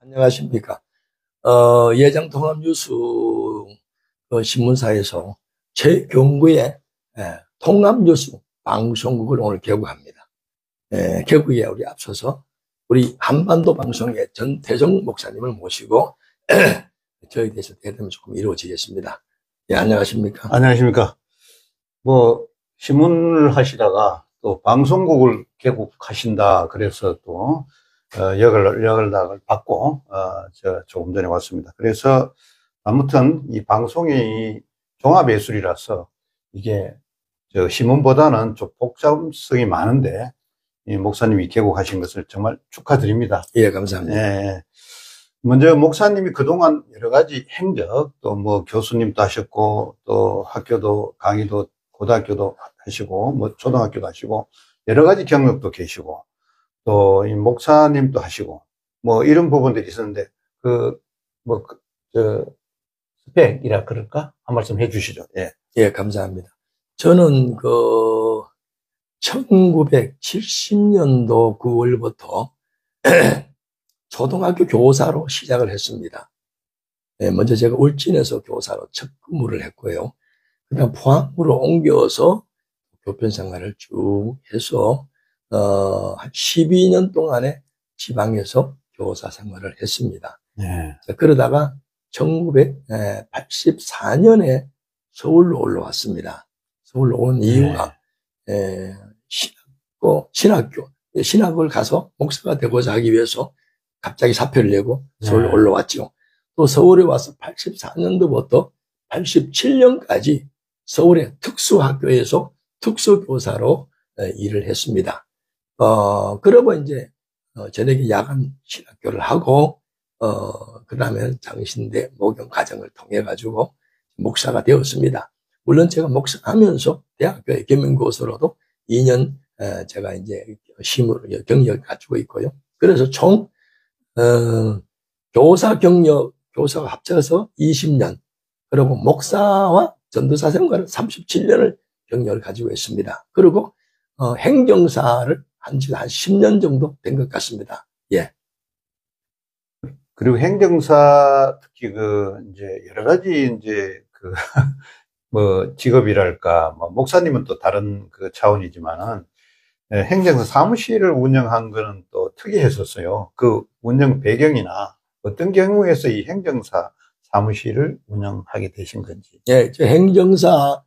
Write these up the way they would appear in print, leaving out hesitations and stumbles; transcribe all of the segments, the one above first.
안녕하십니까. 예장 통합뉴스 신문사에서 최경구의 통합뉴스 방송국을 오늘 개국합니다. 개국에 우리 앞서서 우리 한반도 방송의 전태정 목사님을 모시고 저에 대해서 대담이 조금 이루어지겠습니다. 예, 안녕하십니까. 안녕하십니까. 신문을 하시다가 또 방송국을 개국하신다. 그래서 또, 연락을 받고, 제가 조금 전에 왔습니다. 그래서 아무튼 이 방송이 종합예술이라서 이게 신문보다는 좀 복잡성이 많은데, 이 목사님이 개국하신 것을 정말 축하드립니다. 예, 감사합니다. 예. 먼저 목사님이 그동안 여러 가지 행적, 또 교수님도 하셨고, 또 학교도, 강의도, 고등학교도 하시고, 초등학교도 하시고, 여러 가지 경력도 계시고, 또 이 목사님도 하시고, 이런 부분들이 있었는데, 스펙이라 그럴까? 한 말씀 해 주시죠. 예. 예, 감사합니다. 저는 1970년도 9월부터 초등학교 교사로 시작을 했습니다. 먼저 제가 울진에서 교사로 첫 근무를 했고요. 그다음 포항으로 옮겨서 교편 생활을 쭉 해서 한 12년 동안에 지방에서 교사 생활을 했습니다. 네. 그러다가 1984년에 서울로 올라왔습니다. 서울로 온 이유가 신학을 가서 목사가 되고자 하기 위해서 갑자기 사표를 내고 서울로 올라왔죠. 또 서울에 와서 84년도부터 87년까지 서울의 특수학교에서 특수교사로 일을 했습니다. 그러고 이제 저녁에 야간 신학교를 하고 그 다음에 장신대 목용 과정을 통해 가지고 목사가 되었습니다. 물론 제가 목사하면서 대학교의 겸임교수로도 2년 제가 이제 경력을 가지고 있고요. 그래서 총 교사가 합쳐서 20년, 그리고 목사와 전도사 생활을 37년을 경력을 가지고 있습니다. 그리고 행정사를 한 10년 정도 된 것 같습니다. 예. 그리고 행정사 특히 이제 여러 가지 이제 직업이랄까, 목사님은 또 다른 차원이지만은, 행정사 사무실을 운영한 거는 또 특이했었어요. 그 운영 배경이나 어떤 경우에서 이 행정사 사무실을 운영하게 되신 건지. 예, 저 행정사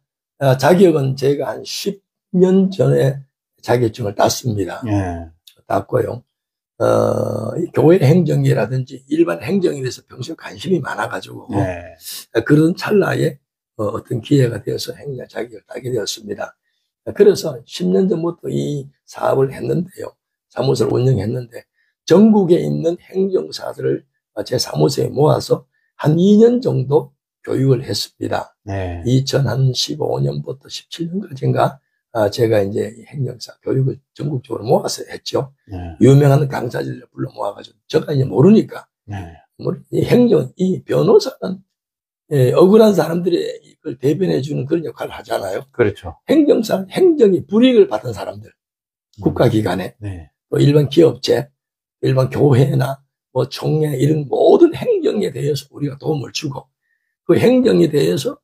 자격은 제가 한 10년 전에 자격증을 땄습니다. 예. 땄고요. 교회 행정이라든지 일반 행정에 대해서 평소에 관심이 많아가지고, 그런 찰나에 어떤 기회가 되어서 행정 자격을 따게 되었습니다. 그래서 10년 전부터 이 사업을 했는데요. 사무소를 운영했는데, 전국에 있는 행정사들을 제 사무소에 모아서 한 2년 정도 교육을 했습니다. 2015년부터 17년까지인가 제가 이제 행정사 교육을 전국적으로 모아서 했죠. 유명한 강사들을 불러 모아가지고 제가 이제 모르니까 이 변호사는 억울한 사람들의 이걸 대변해주는 그런 역할을 하잖아요. 그렇죠. 행정이 불이익을 받은 사람들, 국가기관에, 또 일반 기업체, 일반 교회나 총회 이런 모든 행정에 대해서 우리가 도움을 주고, 그 행정에 대해서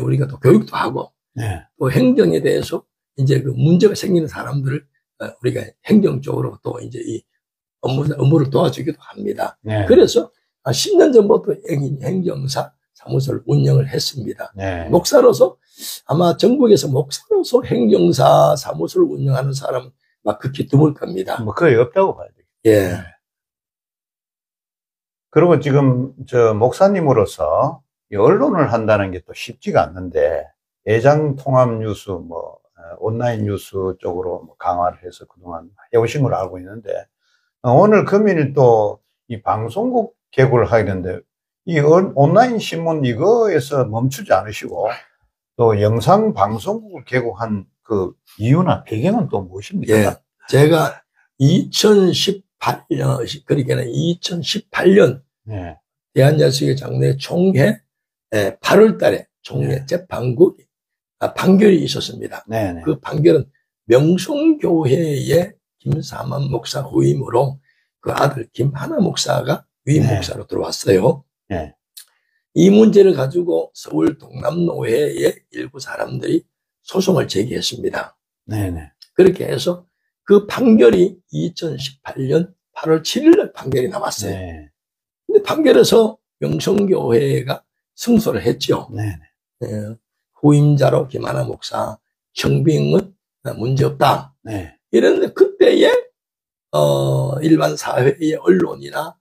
우리가 또 교육도 하고, 또 행정에 대해서 이제 그 문제가 생기는 사람들을 우리가 행정적으로 또 이제 이 업무를 도와주기도 합니다. 그래서 10년 전부터 행정사 사무소를 운영을 했습니다. 목사로서 아마 전국에서 목사로서 행정사 사무소를 운영하는 사람은 막 극히 드물 겁니다. 거의 없다고 봐야 돼요. 예. 그리고 지금 목사님으로서 이 언론을 한다는 게 또 쉽지가 않는데, 예장 통합 뉴스, 온라인 뉴스 쪽으로 강화를 해서 그동안 해오신 걸로 알고 있는데, 오늘 금일 또 이 방송국 개국을 하게 됐는데, 이 온라인 신문 이거에서 멈추지 않으시고, 또 영상 방송국을 개국한 그 이유나 배경은 또 무엇입니까? 예. 제가 2018년, 대한야수교 장로회 총회 8월 달에 총회 재판국 판결이 있었습니다. 그 판결은 명성교회의 김사만 목사 후임으로 그 아들 김하나 목사가 위임 네. 목사로 들어왔어요. 네. 이 문제를 가지고 서울 동남노회의 일부 사람들이 소송을 제기했습니다. 네네. 그렇게 해서 그 판결이 2018년 8월 7일 판결이 나왔어요. 네. 근데 판결에서 명성교회가 승소를 했죠. 네네. 후임자로 김하나 목사, 청빙은 문제없다. 네. 이랬는데 그때에 일반 사회의 언론이나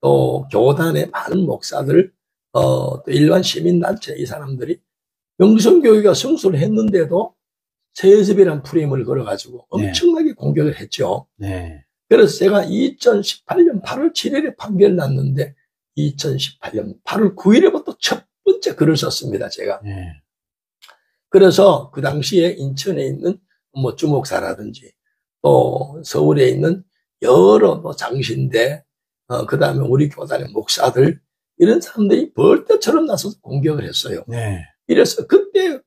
또 교단의 많은 목사들, 또 일반 시민단체 이 사람들이 명성교회가 승소를 했는데도 세습이라는 프레임을 걸어가지고 엄청나게 공격을 했죠. 네. 그래서 제가 2018년 8월 7일에 판결 났는데 2018년 8월 9일에부터 첫 번째 글을 썼습니다, 제가. 네. 그래서 그 당시에 인천에 있는 뭐 주목사라든지 또 서울에 있는 여러 뭐 장신대, 그 다음에 우리 교단의 목사들, 이런 사람들이 벌떼처럼 나서서 공격을 했어요. 네. 이래서 그때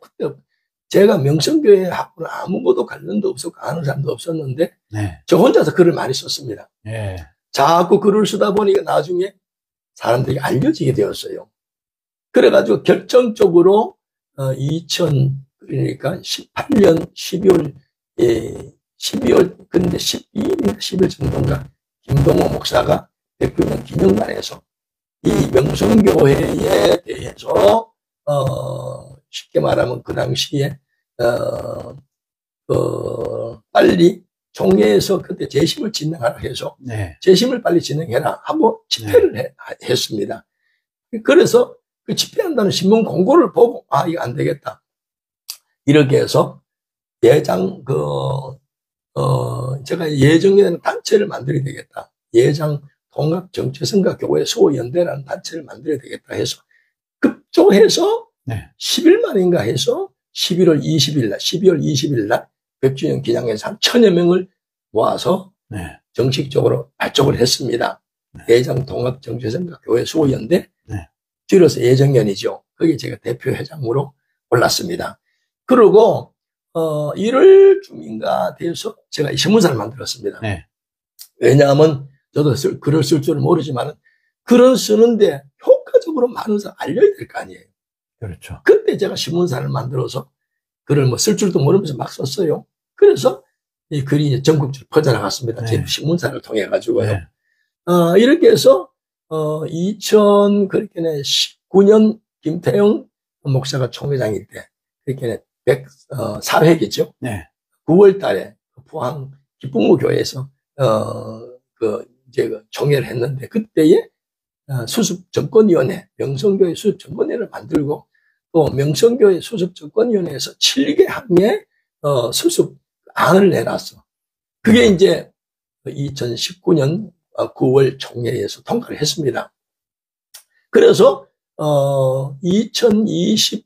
제가 명성교회하고는 아무것도 관련도 없었고 아는 사람도 없었는데 네. 저 혼자서 글을 많이 썼습니다. 네. 자꾸 글을 쓰다 보니까 나중에 사람들이 알려지게 되었어요. 그래가지고 결정적으로 2018년 12월 근데 12일인가 10일 정도인가 김동호 목사가 백주년 기념관에서 이 명성교회에 대해서 쉽게 말하면 그 당시에 빨리 총회에서 그때 재심을 진행하라 해서 네. 재심을 빨리 진행해라 하고 집회를 했습니다. 그래서 그 집회한다는 신문 공고를 보고 이거 안 되겠다. 이렇게 해서 예장 제가 예정된 단체를 만들어야 되겠다. 예장 통합정치선과 교회 소연대라는 단체를 만들어야 되겠다 해서 급조해서 네. 10일 만인가 해서 12월 20일 날 100주년 기념회에서 한 1000여 명을 모아서 네. 정식적으로 발족을 했습니다. 네. 예장 통합정치선과 교회 소연대, 네. 줄여서 예정연이죠. 거기에 제가 대표회장으로 올랐습니다. 그리고 1월쯤인가 돼서 제가 신문사를 만들었습니다. 네. 왜냐하면 저도 글을 쓸 줄은 모르지만 글을 쓰는데 효과적으로 많은 사람 알려야 될 거 아니에요. 그렇죠. 그때 제가 신문사를 만들어서 글을 뭐 쓸 줄도 모르면서 막 썼어요. 그래서 이 글이 이제 전국적으로 퍼져나갔습니다. 제 신문사를 통해 가지고요. 네. 이렇게 해서 2019년 김태영 목사가 총회장일 때 그렇게 104회겠죠. 네. 9월 달에 포항 기쁨무 교회에서 이제 총회를 했는데 그때에 수습정권위원회, 명성교회 수습정권위원회를 만들고 또 명성교회 수습정권위원회에서 7개 항의 수습안을 내놨어. 그게 이제 2019년 9월 총회에서 통과를 했습니다. 그래서 2021년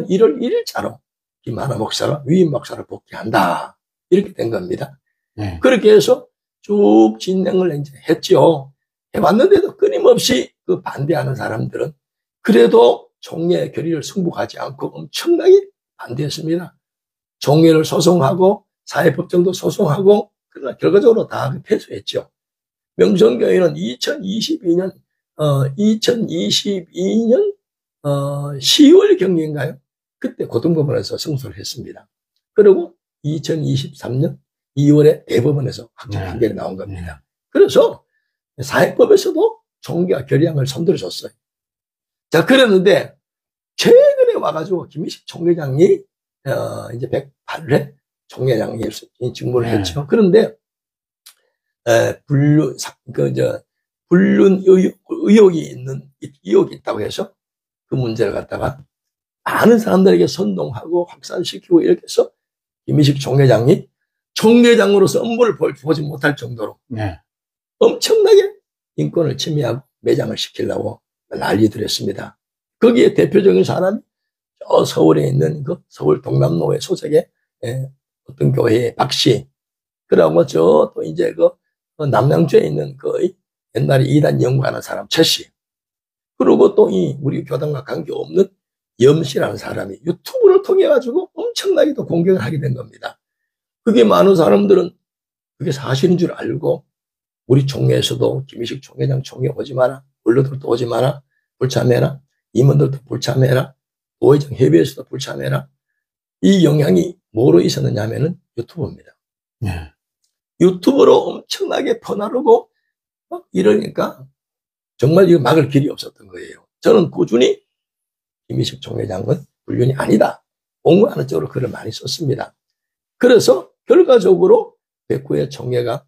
1월 1일자로 김하나 목사가 위임 목사를 복귀한다. 이렇게 된 겁니다. 네. 그렇게 해서 쭉 진행을 이제 했죠. 해왔는데도 끊임없이 그 반대하는 사람들은 그래도 총회 결의를 승복하지 않고 엄청나게 반대했습니다. 총회를 소송하고 사회법정도 소송하고 그러나 결과적으로 다 패소했죠. 명성교회는 2022년 10월 경기인가요? 그때 고등법원에서 승소를 했습니다. 그리고 2023년 2월에 대법원에서 확정 판결이 나온 겁니다. 그래서 사회법에서도 총회가 결의안을 손들어줬어요. 자, 그랬는데 최근에 와가지고 김희식 총회장이 이제 108회 총회장이 직무를 했죠. 그런데 불륜 의혹이 있다고 해서 그 문제를 갖다가 많은 사람들에게 선동하고 확산시키고 이렇게 해서 김희식 총회장이 총회장으로서 업무를 보지 못할 정도로 엄청나게 인권을 침해하고 매장을 시키려고 난리들을 했습니다. 거기에 대표적인 사람이 서울에 있는 그 서울 동남노회 소속의 어떤 교회의 박씨, 그리고 또 이제 남양주에 있는 옛날에 이단 연구하는 사람 최씨, 그리고 또 우리 교단과 관계없는 염씨라는 사람이 유튜브를 통해 가지고 엄청나게도 공격을 하게 된 겁니다. 그게 많은 사람들은 그게 사실인 줄 알고 우리 총회에서도 김희식 총회장 총회 오지 마라. 원로들도 오지 마라. 불참해라. 임원들도 불참해라. 부회장 협의회에서도 불참해라. 이 영향이 뭐로 있었느냐 하면은 유튜브입니다. 네. 유튜브로 엄청나게 퍼나르고 막 이러니까 정말 이거 막을 길이 없었던 거예요. 저는 꾸준히 김희식 총회장은 불륜이 아니다. 옹호하는 쪽으로 글을 많이 썼습니다. 그래서 결과적으로 백구의 총회가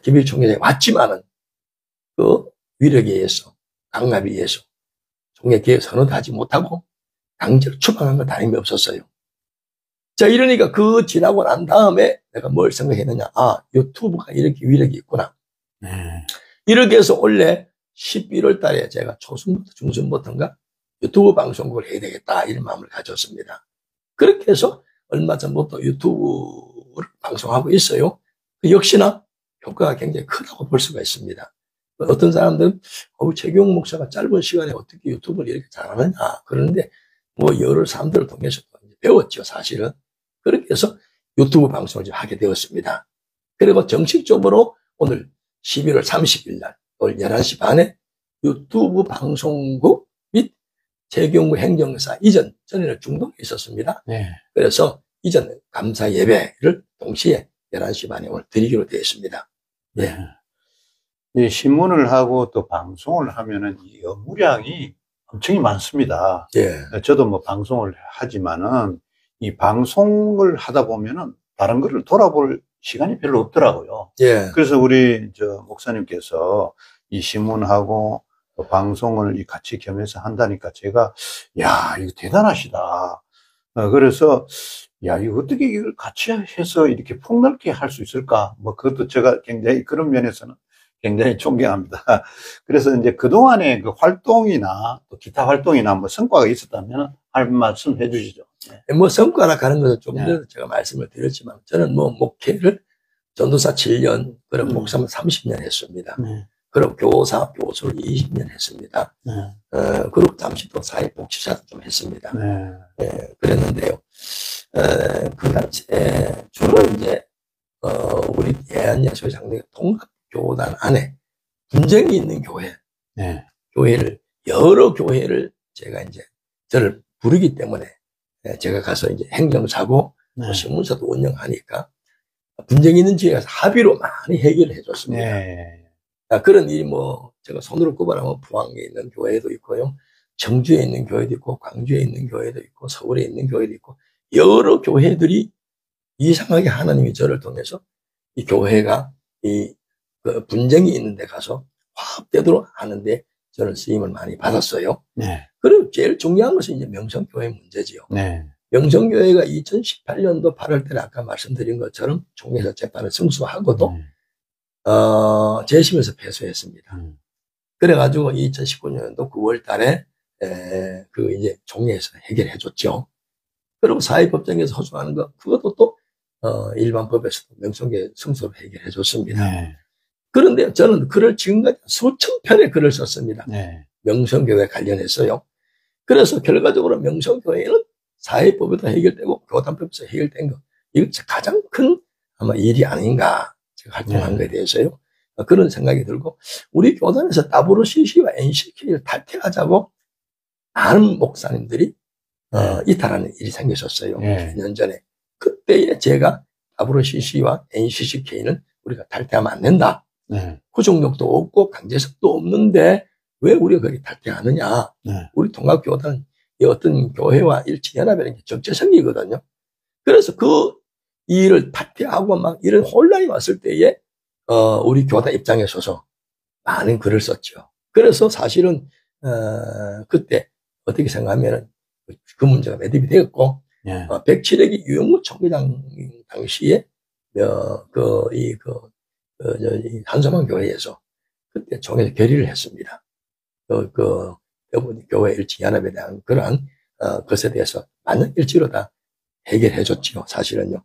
김희식 총회장이 왔지만은 그 위력에 의해서 강압에 의해서 총회 개혁 선언도 하지 못하고 강제로 추방한 건 다름이 없었어요. 자, 이러니까 그 지나고 난 다음에 내가 뭘 생각했느냐. 아, 유튜브가 이렇게 위력이 있구나. 이렇게 해서 원래 11월 달에 제가 초순부터 중순부터인가 유튜브 방송국을 해야 되겠다 이런 마음을 가졌습니다. 그렇게 해서 얼마 전부터 유튜브를 방송하고 있어요. 역시나 효과가 굉장히 크다고 볼 수가 있습니다. 어떤 사람들은 최경 목사가 짧은 시간에 어떻게 유튜브를 이렇게 잘하느냐 그러는데 뭐 여러 사람들을 통해서 배웠죠, 사실은. 그렇게 해서 유튜브 방송을 좀 하게 되었습니다. 그리고 정식적으로 오늘 11월 30일 날 오늘 11시 반에 유튜브 방송국 및 재경구 행정사 이전, 전에는 중동에 있었습니다. 네. 그래서 이전 감사 예배를 동시에 11시 반에 오늘 드리기로 되어 있습니다. 네. 네, 신문을 하고 또 방송을 하면은 이 업무량이 엄청 많습니다. 예. 저도 뭐 방송을 하지만은 이 방송을 하다 보면은 다른 거를 돌아볼 시간이 별로 없더라고요. 예. 그래서 우리 목사님께서 이 신문하고 또 방송을 같이 겸해서 한다니까 제가 야, 이거 대단하시다. 그래서 야, 이거 어떻게 이걸 같이 해서 이렇게 폭넓게 할 수 있을까? 뭐 그것도 제가 굉장히 그런 면에서는 굉장히 존경합니다. 그래서 이제 그동안의 그 활동이나 또 기타 활동이나 뭐 성과가 있었다면 할 말씀 해 주시죠. 네. 뭐 성과라 가는 것은 좀 전에 제가 말씀을 드렸지만 저는 뭐 목회를 전도사 7년, 그리고 목사만 30년 했습니다. 그리고 교수를 20년 했습니다. 그리고 잠시 또 사회복지사도 좀 했습니다. 그랬는데요. 그 당시에 주로 이제 우리 예한예수장로의 통합교단 안에 분쟁이 있는 교회, 교회를 여러 교회를 제가 이제 저를 부르기 때문에 제가 가서 이제 행정사고 신문사도 운영하니까 분쟁이 있는 지역에 가서 합의로 많이 해결을 해줬습니다. 그런 일이 뭐 제가 손으로 꼽아라면 포항에 있는 교회도 있고요, 청주에 있는 교회도 있고, 광주에 있는 교회도 있고, 서울에 있는 교회도 있고, 여러 교회들이 이상하게 하나님이 저를 통해서 이 교회가 그 분쟁이 있는 데 가서 화합되도록 하는데 저는 쓰임을 많이 받았어요. 그리고 제일 중요한 것은 이제 명성교회 문제지요. 명성교회가 2018년도 8월 달에 아까 말씀드린 것처럼 총회에서 재판을 승소하고도 재심에서 패소했습니다. 그래가지고 2019년도 9월 달에 그 이제 총회에서 해결해 줬죠. 그리고 사회법정에서 호소하는 거, 그것도 또 일반법에서도 명성교회 승소로 해결해 줬습니다. 그런데 저는 글을 지금까지 수천 편의 글을 썼습니다. 명성교회 관련해서요. 그래서 결과적으로 명성교회는 사회법에도 해결되고 교단법에서 해결된 거, 이거 가장 큰 아마 일이 아닌가, 제가 활동한 거에 대해서요. 그런 생각이 들고, 우리 교단에서 WCC와 NCK를 탈퇴하자고 많은 목사님들이 이탈하는 일이 생겼었어요. 2년 전에. 그때에 제가 WCC와 NCCK는 우리가 탈퇴하면 안 된다. 구속력도 없고 강제성도 없는데 왜 우리가 거기 탈퇴하느냐. 우리 통합교단은 어떤 교회와 일치연합이라는 게 적재성이거든요. 그래서 그 일을 탈퇴하고 막 이런 혼란이 왔을 때에 우리 교단 입장에 서서 많은 글을 썼죠. 그래서 사실은 그때 어떻게 생각하면은 그 문제가 매듭이 되었고, 백칠애기 유영무 총회장 당시에 한소만 교회에서 그때 총회에서 결의를 했습니다. 교회 일치연합에 대한 그러한 것에 대해서 만능일치로 다 해결해 줬죠. 사실은요.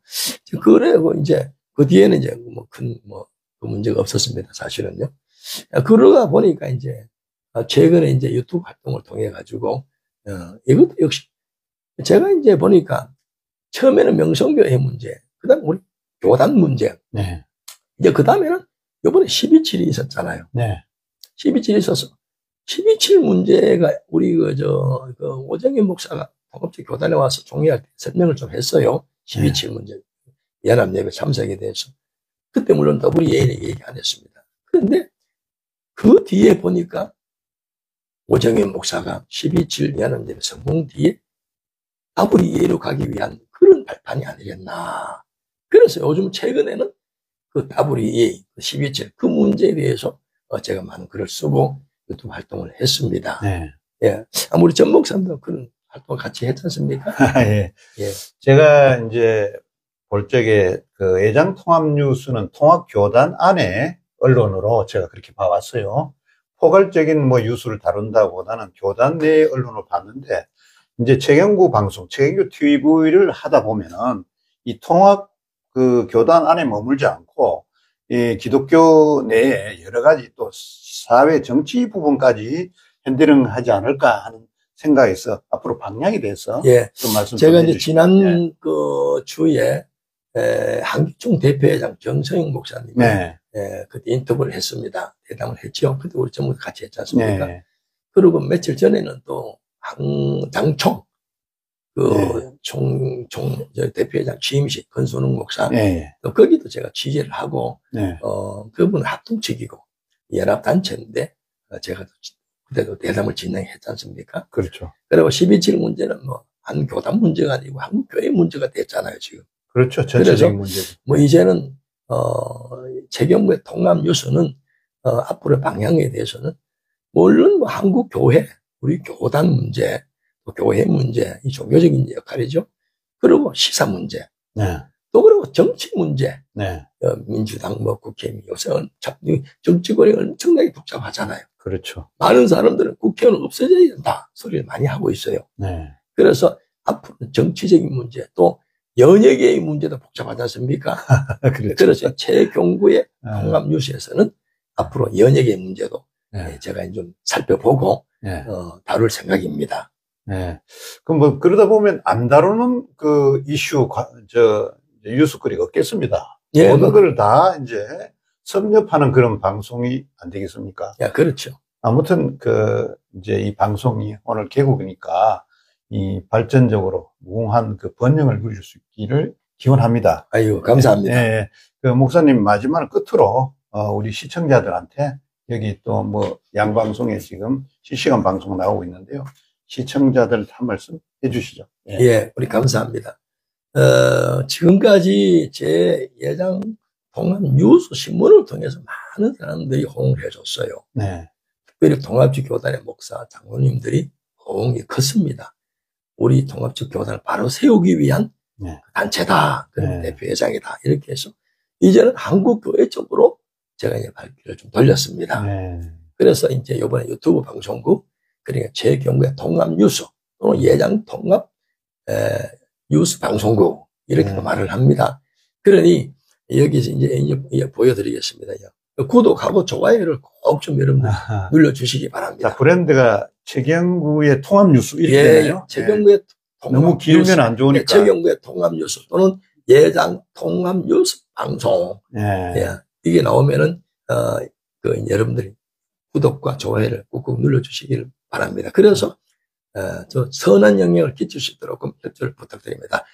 그래고 이제 그 뒤에는 이제 그 문제가 없었습니다. 사실은요. 그러다 보니까 이제 최근에 이제 유튜브 활동을 통해 가지고 이것도 역시 제가 이제 보니까 처음에는 명성교회 문제, 그다음 우리 교단 문제, 이제 그 다음에는 이번에 12.7이 있었잖아요. 네. 12.7이 있어서 12.7 문제가 우리 오정현 목사가 통합적 교단에 와서 종회할 때 설명을 좀 했어요. 12.7 문제. 연합예배 참석에 대해서. 그때 물론 WA에게 얘기 안 했습니다. 그런데 그 뒤에 보니까 오정현 목사가 12.7 연합예배 성공 뒤에 WA로 가기 위한 그런 발판이 아니겠나. 그래서 요즘 최근에는 그 WA 12.7 그 문제에 대해서 제가 많은 글을 쓰고 유튜브 활동을 했습니다. 네. 예. 아무리 전 목사님도 그런 활동을 같이 했지 않습니까? 예. 예. 제가 이제 볼 적에 그 예장통합뉴스는 통합교단 안에 언론으로 제가 그렇게 봐왔어요. 포괄적인 뭐 뉴스를 다룬다보다는 교단 내 언론을 봤는데, 이제 최경구 방송, 최경구 TV를 하다 보면은 이 통합 그 교단 안에 머물지 않고 이 기독교 내에 여러 가지 또 사회 정치 부분까지 핸들링 하지 않을까 하는 생각에서 앞으로 방향이 돼서 예. 좀 말씀 제가 좀 이제 지난 네. 그 주에 한기총 대표회장 정성영 목사님 네. 그때 인터뷰를 했습니다. 대담을 했죠. 그때 우리 전부 같이 했지 않습니까? 네. 그리고 며칠 전에는 또 당총 네. 저 대표회장 취임식 권순웅 목사 네. 또 거기도 제가 취재를 하고 네. 그분은 합동측이고 연합단체인데 제가 그때도 대담을 진행했지 않습니까? 그렇죠. 그리고 12.7 문제는 뭐 한 교단 문제가 아니고 한국 교회 문제가 됐잖아요, 지금. 그렇죠. 전체적인 문제. 뭐 이제는 최경구의 통합 뉴스는 앞으로 방향에 대해서는 물론 뭐 한국 교회, 우리 교단 문제, 또 교회 문제, 이 종교적인 역할이죠. 그리고 시사 문제, 네. 또 그리고 정치 문제, 네. 민주당 뭐 국회의원 요새 정치권이 엄청나게 복잡하잖아요. 그렇죠. 많은 사람들은 국회의원은 없어져야 된다 소리를 많이 하고 있어요. 네. 그래서 앞으로 정치적인 문제 또 연예계의 문제도 복잡하지 않습니까? 그렇죠. 그래서 최경구의 통합 뉴스에서는 앞으로 연예계 문제도 네. 제가 좀 살펴보고 네. 다룰 생각입니다. 네. 그럼 뭐 그러다 보면 안 다루는 그 이슈 뉴스거리가 없겠습니다. 예, 모든 걸 다 이제 섭렵하는 그런 방송이 안 되겠습니까? 야, 그렇죠. 아무튼 이제 이 방송이 오늘 개국이니까 이 발전적으로 무궁한 그 번영을 누릴 수 있기를 기원합니다. 아유, 감사합니다. 네. 그 목사님 마지막 끝으로 우리 시청자들한테 여기 또 뭐 양방송에 지금 실시간 방송 나오고 있는데요. 시청자들 한 말씀 해주시죠. 예, 예, 우리 감사합니다. 지금까지 제 예장 통합 뉴스 신문을 통해서 많은 사람들이 호응을 해줬어요. 네. 특별히 통합적 교단의 목사, 장로님들이 호응이 컸습니다. 우리 통합적 교단을 바로 세우기 위한 네. 단체다. 그런 네. 대표회장이다. 이렇게 해서 이제는 한국교회 쪽으로 제가 이제 발길을 좀 돌렸습니다. 네. 그래서 이제 이번에 유튜브 방송국, 그러니까 최경구의 통합 뉴스 또는 예장 통합 뉴스 방송국 이렇게 말을 합니다. 그러니 여기서 이제 보여드리겠습니다. 구독하고 좋아요를 꼭 좀 여러분들 눌러주시기 바랍니다. 자, 브랜드가 최경구의 통합 뉴스 이렇게 되나요? 최경구의 통합 너무 길면 뉴스, 안 좋으니까. 최경구의 통합 뉴스 또는 예장 통합 뉴스 방송. 이게 나오면은 여러분들이 구독과 좋아요를 꾹꾹 눌러주시기를 바랍니다. 그래서 저 선한 영향을 끼칠 수 있도록 협조를 부탁드립니다.